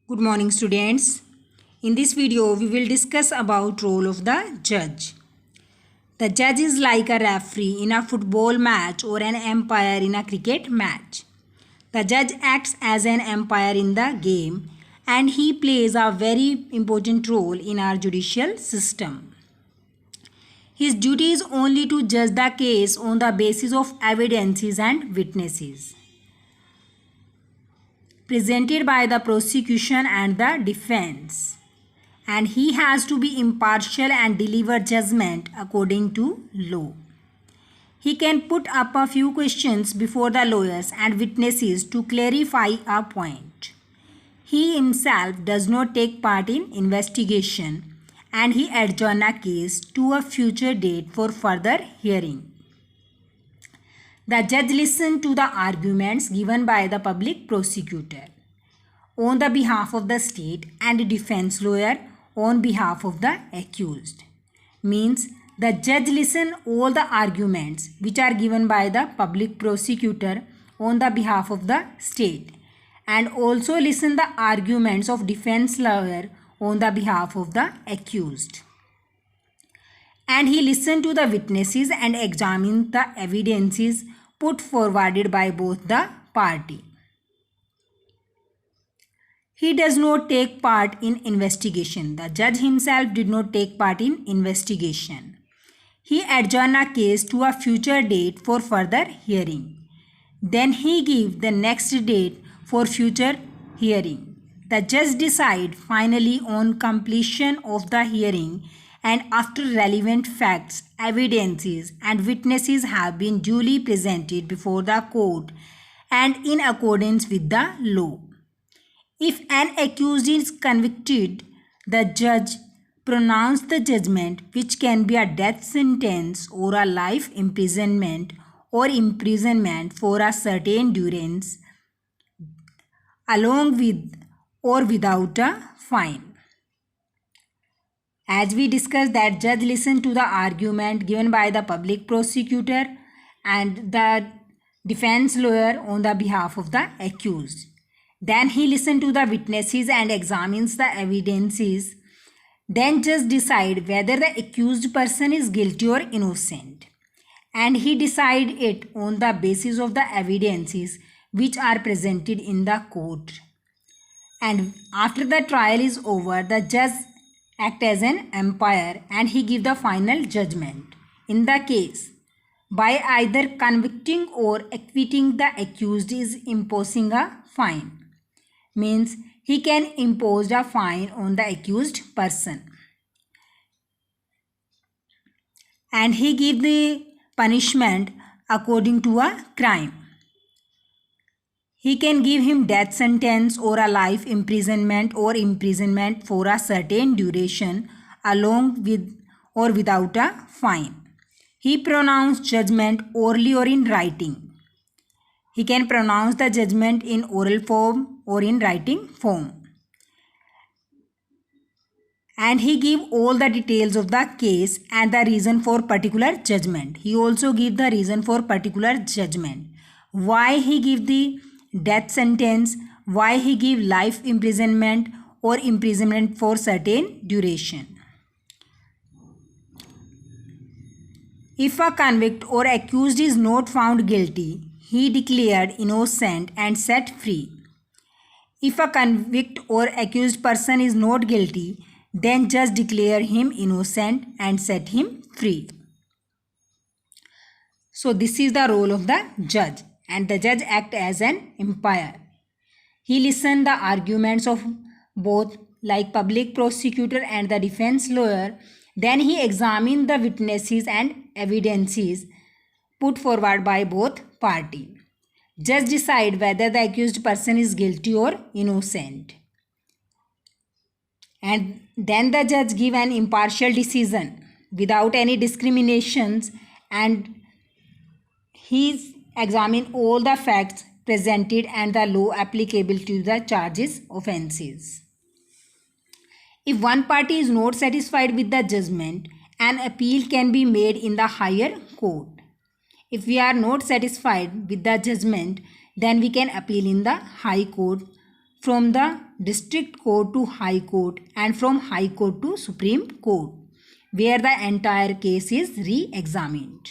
Good morning, students. In this video, we will discuss about role of the judge. The judge is like a referee in a football match or an umpire in a cricket match. The judge acts as an umpire in the game and he plays a very important role in our judicial system. His duty is only to judge the case on the basis of evidences and witnesses presented by the prosecution and the defense, and he has to be impartial and deliver judgment according to law. He can put up a few questions before the lawyers and witnesses to clarify a point. He himself does not take part in investigation and he adjourns a case to a future date for further hearing. The judge listens to the arguments given by the public prosecutor on the behalf of the state and defense lawyer on behalf of the accused. Means the judge listens all the arguments which are given by the public prosecutor on the behalf of the state and also listen the arguments of defense lawyer on the behalf of the accused. And he listened to the witnesses and examined the evidences put forwarded by both the party. He does not take part in investigation. The judge himself did not take part in investigation. He adjourned a case to a future date for further hearing. Then he gave the next date for future hearing. The judge decides finally on completion of the hearing and after relevant facts, evidences and witnesses have been duly presented before the court and in accordance with the law. If an accused is convicted, the judge pronounces the judgment which can be a death sentence or a life imprisonment or imprisonment for a certain durance along with or without a fine. As we discussed, that judge listened to the argument given by the public prosecutor and the defense lawyer on the behalf of the accused. Then he listened to the witnesses and examines the evidences. Then judge decide whether the accused person is guilty or innocent. And he decide it on the basis of the evidences which are presented in the court. And after the trial is over, the judge act as an umpire and he give the final judgment in the case by either convicting or acquitting the accused is imposing a fine. Means he can impose a fine on the accused person and he give the punishment according to a crime. He can give him death sentence or a life imprisonment or imprisonment for a certain duration along with or without a fine. He pronounce judgment orally or in writing. He can pronounce the judgment in oral form or in writing form. And he give all the details of the case and the reason for particular judgment. He also give the reason for particular judgment. Why he give the death sentence, why he give life imprisonment or imprisonment for certain duration. If a convict or accused is not found guilty, he declared innocent and set free. If a convict or accused person is not guilty, then judge declare him innocent and set him free. So this is the role of the judge, and the judge act as an umpire. He listen the arguments of both like public prosecutor and the defense lawyer. Then he examine the witnesses and evidences put forward by both parties. Judge decide whether the accused person is guilty or innocent. And then the judge give an impartial decision without any discriminations and he examine all the facts presented and the law applicable to the charges offenses. If one party is not satisfied with the judgment, an appeal can be made in the higher court. If we are not satisfied with the judgment, then we can appeal in the high court from the district court to high court and from high court to Supreme Court, where the entire case is re-examined.